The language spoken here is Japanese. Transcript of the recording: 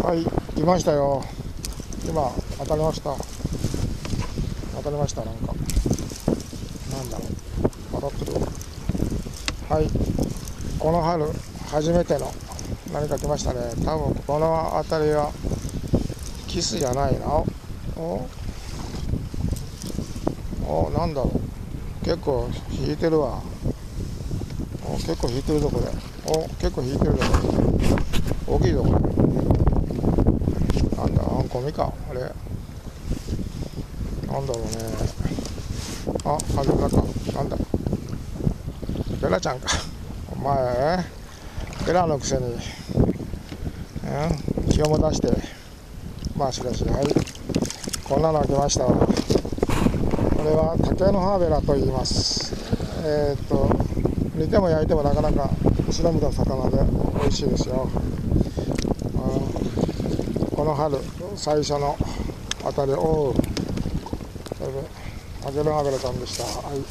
はい、来ましたよ。今、当たりました。当たりました、なんか。なんだろう。当たってる。はい。この春、初めての何か来ましたね。多分、この辺りは、キスじゃないな。なんだろう。結構引いてるわ。結構引いてるぞ、これ。結構引いてるぞ、これ。大きいぞ、これ。なんだ、ゴミか。あれ。なんだろうね。外れた。なんだ。ベラちゃんか。お前、ベラのくせに、気をも出して。まあ、しかし、はい。こんなの来ましたわ。これは竹の葉ベラと言います。煮ても焼いてもなかなか白身の魚で美味しいですよ。この春最初の当たり、竹の葉ベラちゃんでした。はい。